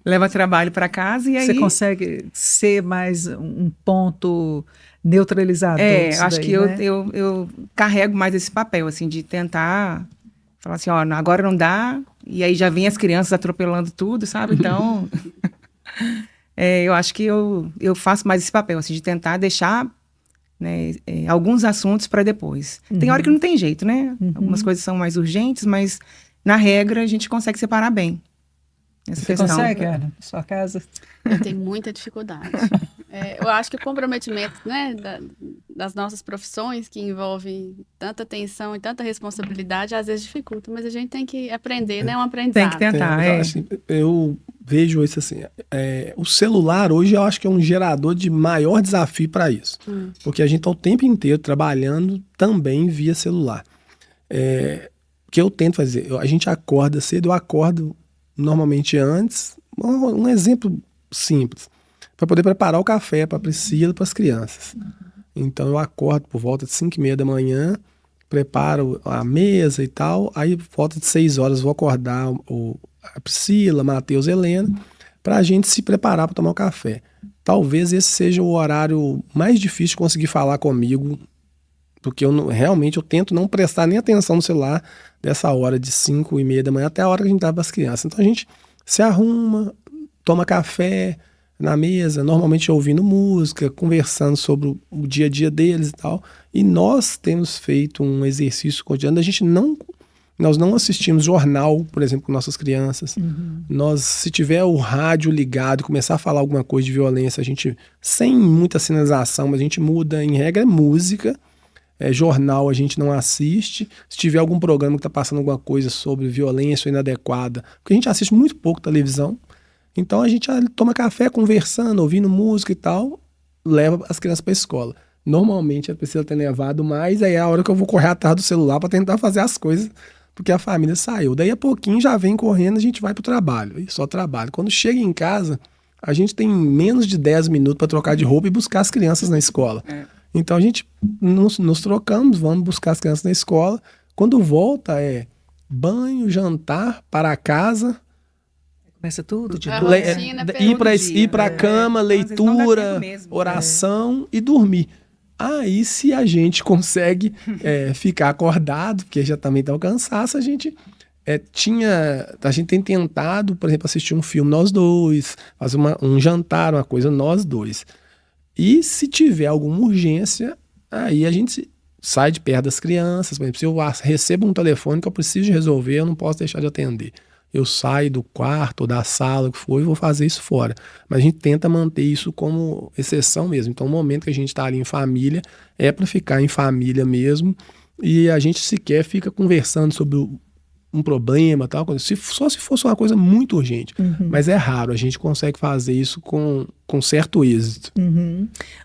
Leva trabalho para casa e aí... Você consegue ser mais um ponto neutralizador disso acho daí, que né? eu carrego mais esse papel, assim, de tentar falar assim, ó, agora não dá, e aí já vem as crianças atropelando tudo, sabe? Então, eu acho que eu faço mais esse papel, assim, de tentar deixar, né, alguns assuntos para depois. Tem hora que não tem jeito, né? Algumas coisas são mais urgentes, mas na regra a gente consegue separar bem essa questão. Você consegue, Ana, na sua casa? Eu tenho muita dificuldade. Eu acho que o comprometimento, né, das nossas profissões, que envolvem tanta tensão e tanta responsabilidade, às vezes dificulta, mas a gente tem que aprender, né? É um aprendizado. Tem que tentar, Eu vejo isso assim, o celular hoje eu acho que é um gerador de maior desafio para isso, porque a gente está o tempo inteiro trabalhando também via celular. O que eu tento fazer, a gente acorda cedo, eu acordo normalmente antes, um exemplo simples, para poder preparar o café para a Priscila e para as crianças. Então eu acordo por volta de 5h30 da manhã, preparo a mesa e tal, aí por volta de 6 horas vou acordar a Priscila, Matheus, Helena, para a gente se preparar para tomar o café. Talvez esse seja o horário mais difícil de conseguir falar comigo, porque realmente eu tento não prestar nem atenção no celular dessa hora de 5h30 da manhã até a hora que a gente dá para as crianças. Então a gente se arruma, toma café na mesa, normalmente ouvindo música, conversando sobre o dia a dia deles e tal. E nós temos feito um exercício cotidiano, nós não assistimos jornal, por exemplo, com nossas crianças. Nós, se tiver o rádio ligado, começar a falar alguma coisa de violência, a gente, sem muita sinalização, mas a gente muda, em regra, é música. jornal a gente não assiste. Se tiver algum programa que está passando alguma coisa sobre violência inadequada, porque a gente assiste muito pouco televisão, então a gente toma café conversando, ouvindo música e tal, leva as crianças para a escola. Normalmente a Priscila tem levado mais, aí é a hora que eu vou correr atrás do celular para tentar fazer as coisas, porque a família saiu. Daí a pouquinho já vem correndo, a gente vai pro trabalho, e só trabalho. Quando chega em casa, a gente tem menos de 10 minutos para trocar de roupa e buscar as crianças na escola. Então a gente nos trocamos, vamos buscar as crianças na escola. Quando volta banho, jantar, para casa. Começa tudo de A novo. rotina Ir para a cama, leitura, oração e dormir. Aí, se a gente consegue ficar acordado, porque já também tá o cansaço, a gente tem tentado, por exemplo, assistir um filme nós dois, fazer um jantar, uma coisa nós dois. E se tiver alguma urgência, aí a gente sai de perto das crianças. Por exemplo, se eu recebo um telefone que eu preciso de resolver, eu não posso deixar de atender. Eu saio do quarto ou da sala, o que for, e vou fazer isso fora. Mas a gente tenta manter isso como exceção mesmo. Então, o momento que a gente está ali em família é para ficar em família mesmo, e a gente sequer fica conversando sobre um problema, tal coisa. Só se fosse uma coisa muito urgente. Mas é raro, a gente consegue fazer isso com certo êxito.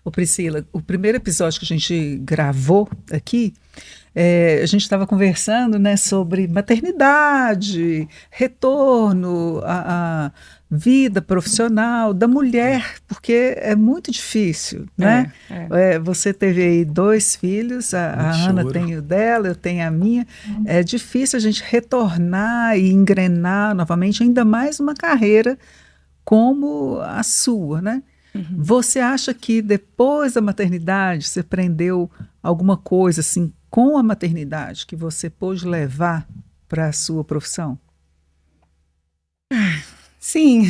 Ô Priscila, o primeiro episódio que a gente gravou aqui, a gente estava conversando, né, sobre maternidade, retorno à vida profissional da mulher, porque é muito difícil, né? Você teve aí 2 filhos, a Ana tem o dela, eu tenho a minha. É difícil a gente retornar e engrenar novamente, ainda mais uma carreira como a sua, né? Você acha que depois da maternidade você aprendeu alguma coisa assim com a maternidade que você pôde levar para a sua profissão? Sim.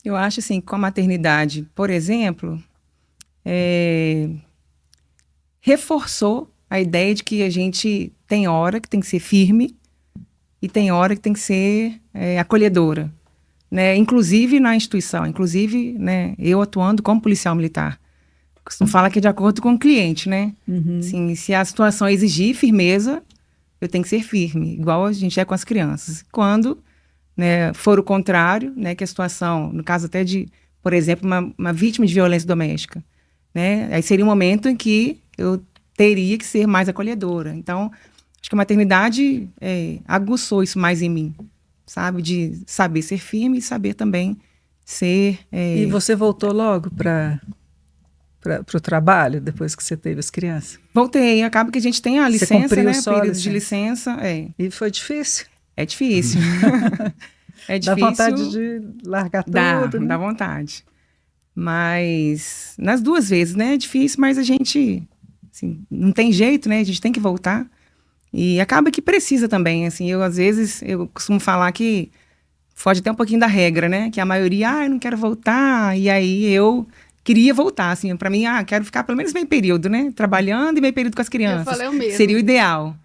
Eu acho assim, com a maternidade, por exemplo, reforçou a ideia de que a gente tem hora que tem que ser firme e tem hora que tem que ser acolhedora. Né? Inclusive na instituição, inclusive, né, eu atuando como policial militar. Costumo falar que é de acordo com o cliente, né? Assim, se a situação exigir firmeza, eu tenho que ser firme, igual a gente é com as crianças. Quando, né, for o contrário, né, que a situação, no caso até de, por exemplo, uma vítima de violência doméstica, né, aí seria um momento em que eu teria que ser mais acolhedora. Então, acho que a maternidade aguçou isso mais em mim, sabe? De saber ser firme e saber também ser... E você voltou logo para o trabalho, depois que você teve as crianças? Voltei. Acaba que a gente tem a licença, né? Período de licença. E foi difícil? É difícil. É difícil. Dá vontade de largar tudo, né? Dá vontade. Mas, nas 2 vezes, né? É difícil, mas a gente... Assim, não tem jeito, né? A gente tem que voltar. E acaba que precisa também, assim, às vezes, eu costumo falar que foge até um pouquinho da regra, né, que a maioria, eu não quero voltar, e aí eu queria voltar, assim, pra mim, quero ficar pelo menos meio período, né, trabalhando e meio período com as crianças. Eu falei o mesmo. Seria o ideal,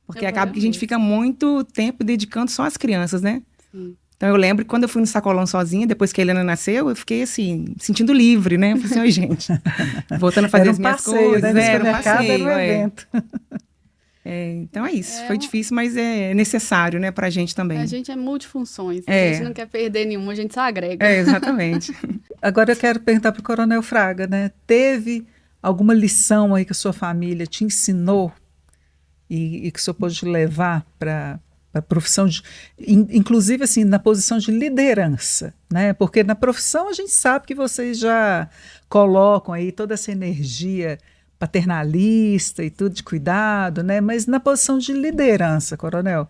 porque acaba que a gente fica muito tempo dedicando só às crianças, né. Sim. Então eu lembro que quando eu fui no sacolão sozinha, depois que a Helena nasceu, eu fiquei assim, sentindo livre, né, eu falei assim, oi gente, voltando a fazer as minhas coisas, né? Era um passeio, era um evento. Então é isso, foi difícil, mas é necessário, né, pra gente também. A gente é multifunções, a gente não quer perder nenhuma, a gente só agrega. Exatamente. Agora eu quero perguntar para o Coronel Fraga, né, teve alguma lição aí que a sua família te ensinou e que o senhor pôde levar para a profissão, inclusive assim, na posição de liderança, né, porque na profissão a gente sabe que vocês já colocam aí toda essa energia paternalista e tudo de cuidado, né? Mas na posição de liderança, Coronel,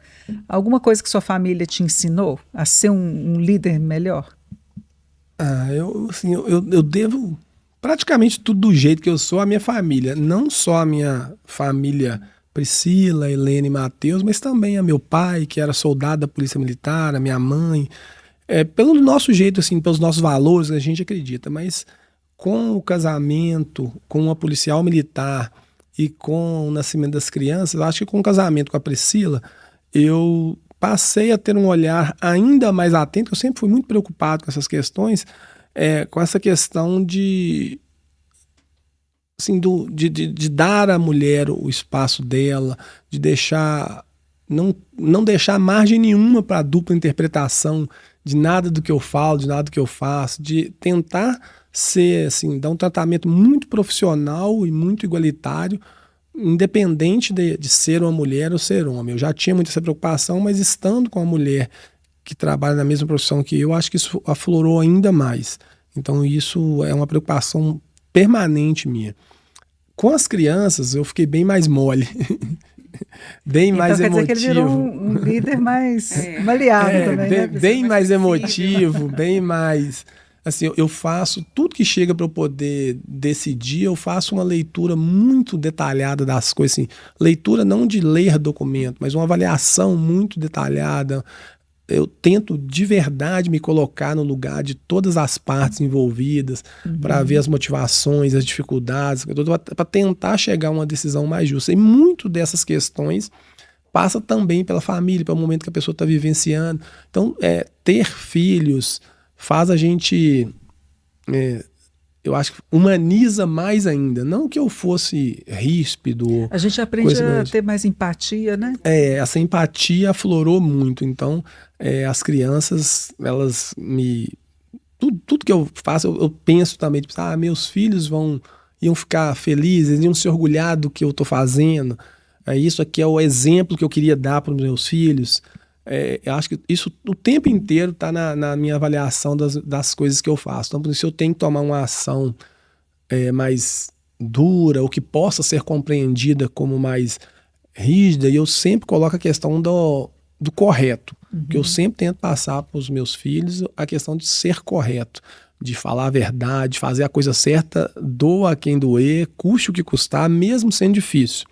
alguma coisa que sua família te ensinou a ser um líder melhor? Eu devo praticamente tudo do jeito que eu sou à minha família. Não só a minha família Priscila, Helena e Matheus, mas também a meu pai, que era soldado da Polícia Militar, a minha mãe. Pelo nosso jeito, assim, pelos nossos valores, a gente acredita, mas... Com o casamento, com uma policial militar e com o nascimento das crianças, acho que com o casamento com a Priscila, eu passei a ter um olhar ainda mais atento. Eu sempre fui muito preocupado com essas questões, com essa questão de assim, de dar à mulher o espaço dela, de deixar não deixar margem nenhuma para a dupla interpretação de nada do que eu falo, de nada do que eu faço, de tentar ser, assim, dar um tratamento muito profissional e muito igualitário, independente de ser uma mulher ou ser homem. Eu já tinha muita essa preocupação, mas estando com uma mulher que trabalha na mesma profissão que eu, acho que isso aflorou ainda mais. Então isso é uma preocupação permanente minha. Com as crianças, eu fiquei bem mais mole. Bem então, mais quer emotivo. dizer que ele virou um líder mais maleável também, né? Bem mais emotivo, bem mais... Assim, eu faço tudo que chega para eu poder decidir, eu faço uma leitura muito detalhada das coisas. Assim, leitura não de ler documento, mas uma avaliação muito detalhada. Eu tento de verdade me colocar no lugar de todas as partes envolvidas, para ver as motivações, as dificuldades, para tentar chegar a uma decisão mais justa. E muito dessas questões passa também pela família, pelo momento que a pessoa está vivenciando. Então, ter filhos faz a gente, eu acho que humaniza mais ainda. Não que eu fosse ríspido. A gente aprende a ter mais empatia, né? Essa empatia aflorou muito. Então, as crianças, elas me... Tudo que eu faço, eu penso também, tipo, meus filhos iam ficar felizes, iam se orgulhar do que eu estou fazendo. Isso aqui é o exemplo que eu queria dar para os meus filhos. Eu acho que isso o tempo inteiro está na minha avaliação das coisas que eu faço. Então, por isso eu tenho que tomar uma ação mais dura, ou que possa ser compreendida como mais rígida, e eu sempre coloco a questão do correto, que eu sempre tento passar para os meus filhos a questão de ser correto, de falar a verdade, de fazer a coisa certa, doa a quem doer, custe o que custar, mesmo sendo difícil.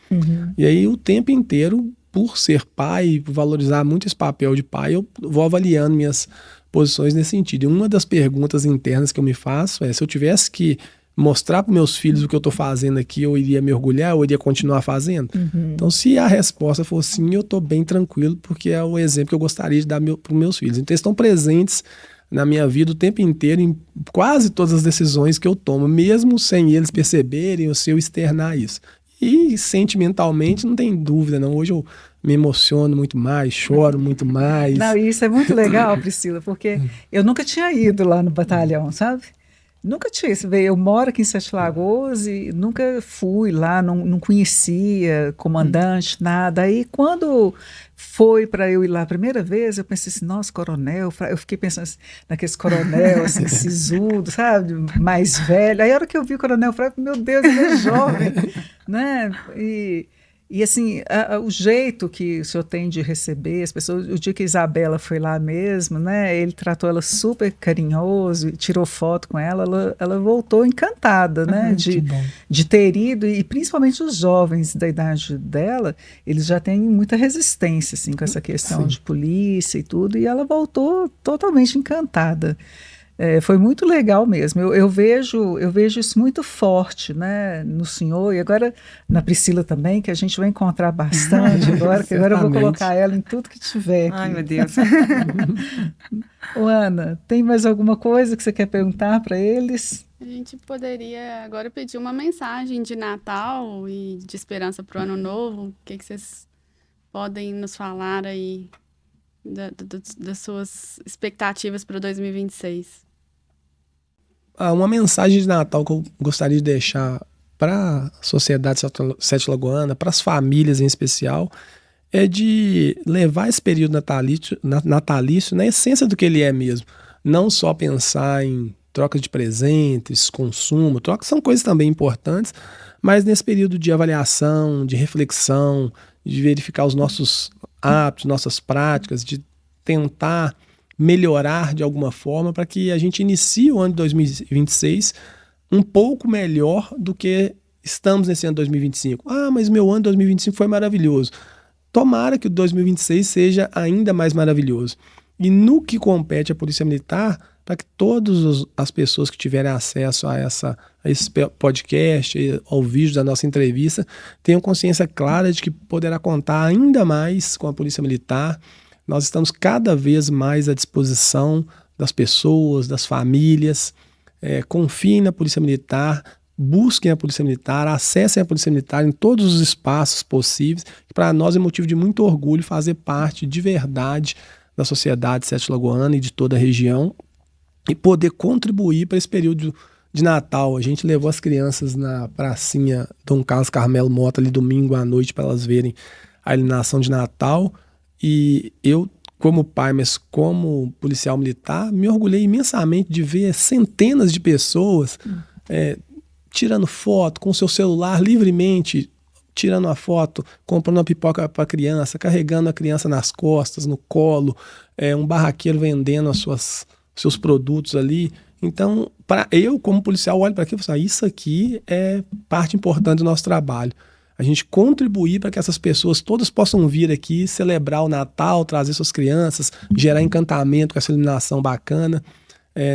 E aí o tempo inteiro, por ser pai, por valorizar muito esse papel de pai, eu vou avaliando minhas posições nesse sentido. E uma das perguntas internas que eu me faço é: se eu tivesse que mostrar para meus filhos o que eu estou fazendo aqui, eu iria me orgulhar, eu iria continuar fazendo? Então, se a resposta for sim, eu estou bem tranquilo, porque é o exemplo que eu gostaria de dar para os meus filhos. Então, eles estão presentes na minha vida o tempo inteiro, em quase todas as decisões que eu tomo, mesmo sem eles perceberem ou se eu externar isso. E sentimentalmente, não tem dúvida, não. Hoje eu me emociono muito mais, choro muito mais. Não, e isso é muito legal, Priscila, porque eu nunca tinha ido lá no batalhão, sabe? Nunca tinha. Eu moro aqui em Sete Lagoas e nunca fui lá, não conhecia comandante, nada. Aí, quando foi para eu ir lá a primeira vez, eu pensei assim, nossa, coronel. Eu fiquei pensando assim, naqueles coronel, assim, sisudo, sabe? Mais velho. Aí, a hora que eu vi o coronel, eu falei, meu Deus, ele é jovem, né? E assim, o jeito que o senhor tem de receber as pessoas, o dia que a Isabela foi lá mesmo, né, ele tratou ela super carinhoso, tirou foto com ela voltou encantada, né, de ter ido, e principalmente os jovens da idade dela, eles já têm muita resistência, assim, com essa questão de polícia e tudo, e ela voltou totalmente encantada. Foi muito legal mesmo. Eu vejo isso muito forte, né, no senhor, e agora na Priscila também, que a gente vai encontrar bastante agora, que agora eu vou colocar ela em tudo que tiver aqui. Ai, meu Deus. Ô, Ana, tem mais alguma coisa que você quer perguntar para eles? A gente poderia agora pedir uma mensagem de Natal e de esperança para o Ano Novo. O que vocês podem nos falar aí das suas expectativas para 2026? Uma mensagem de Natal que eu gostaria de deixar para a sociedade sete lagoana, para as famílias em especial, é de levar esse período natalício na essência do que ele é mesmo. Não só pensar em trocas de presentes, consumo, trocas são coisas também importantes, mas nesse período de avaliação, de reflexão, de verificar os nossos hábitos, nossas práticas, de tentar melhorar de alguma forma para que a gente inicie o ano de 2026 um pouco melhor do que estamos nesse ano de 2025. Mas meu ano de 2025 foi maravilhoso. Tomara que o 2026 seja ainda mais maravilhoso. E no que compete à Polícia Militar, para que todas as pessoas que tiverem acesso a esse podcast, ao vídeo da nossa entrevista, tenham consciência clara de que poderá contar ainda mais com a Polícia Militar. Nós estamos cada vez mais à disposição das pessoas, das famílias. Confiem na Polícia Militar, busquem a Polícia Militar, acessem a Polícia Militar em todos os espaços possíveis, que para nós é motivo de muito orgulho fazer parte de verdade da sociedade sete-lagoana e de toda a região e poder contribuir para esse período de Natal. A gente levou as crianças na pracinha Dom Carlos Carmelo Mota ali domingo à noite para elas verem a iluminação de Natal, e eu, como pai, mas como policial militar, me orgulhei imensamente de ver centenas de pessoas tirando foto com o seu celular livremente, tirando a foto, comprando uma pipoca para a criança, carregando a criança nas costas, no colo, um barraqueiro vendendo seus produtos ali. Então, eu, como policial, olho para aquilo e falo, isso aqui é parte importante do nosso trabalho. A gente contribuir para que essas pessoas todas possam vir aqui, celebrar o Natal, trazer suas crianças, gerar encantamento com essa iluminação bacana.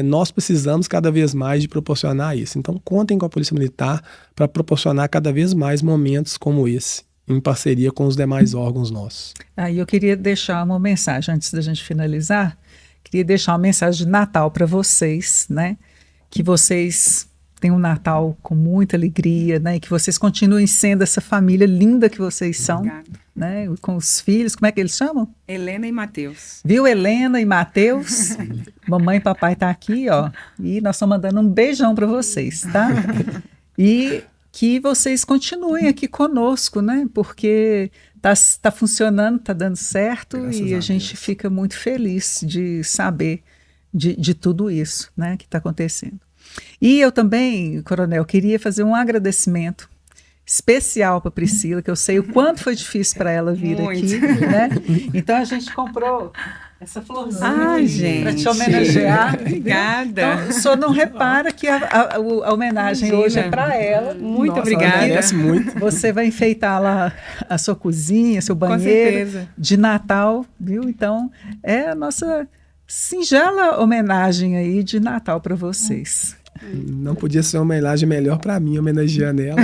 Nós precisamos cada vez mais de proporcionar isso. Então, contem com a Polícia Militar para proporcionar cada vez mais momentos como esse, em parceria com os demais órgãos nossos. Eu queria deixar uma mensagem, antes da gente finalizar, queria deixar uma mensagem de Natal para vocês, né? Que vocês tenham um Natal com muita alegria, né? E que vocês continuem sendo essa família linda que vocês são, né? Com os filhos, como é que eles chamam? Helena e Matheus. Viu, Helena e Matheus? Mamãe e papai tá aqui, ó. E nós estamos mandando um beijão para vocês, tá? E que vocês continuem aqui conosco, né? Porque tá funcionando, tá dando certo. Graças e a gente fica muito feliz de saber de tudo isso, né? Que está acontecendo. E eu também, Coronel, queria fazer um agradecimento especial para Priscila, que eu sei o quanto foi difícil para ela vir aqui, né? Então a gente comprou essa florzinha para te homenagear. Obrigada. Então, o senhor não repara que a homenagem hoje é para ela. Muito obrigada. Agradece muito. Você vai enfeitar lá a sua cozinha, seu banheiro de Natal, viu? Então, é a nossa singela homenagem aí de Natal para vocês. Não podia ser uma homenagem melhor para mim, homenageando ela.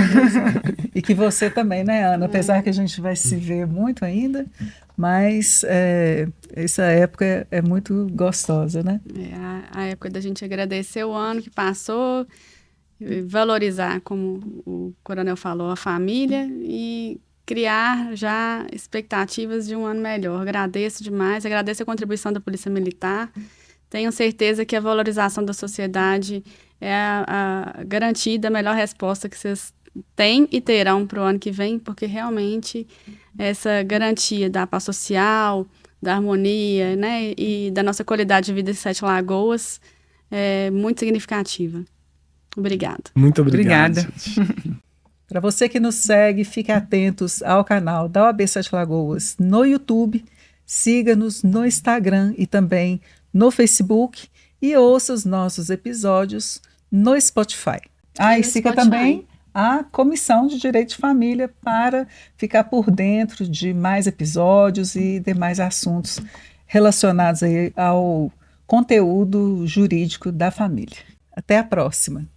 E que você também, né, Ana? Apesar que a gente vai se ver muito ainda, mas essa época é muito gostosa, né? A época da gente agradecer o ano que passou, valorizar, como o Coronel falou, a família e criar já expectativas de um ano melhor. Agradeço demais, agradeço a contribuição da Polícia Militar. Tenho certeza que a valorização da sociedade é a garantia da melhor resposta que vocês têm e terão para o ano que vem, porque realmente essa garantia da paz social, da harmonia, né, e da nossa qualidade de vida em Sete Lagoas é muito significativa. Obrigada. Muito obrigado. Obrigada. Para você que nos segue, fique atentos ao canal da OAB Sete Lagoas no YouTube, siga-nos no Instagram e também no Facebook e ouça os nossos episódios no Spotify. E siga também a Comissão de Direito de Família para ficar por dentro de mais episódios e demais assuntos relacionados aí ao conteúdo jurídico da família. Até a próxima!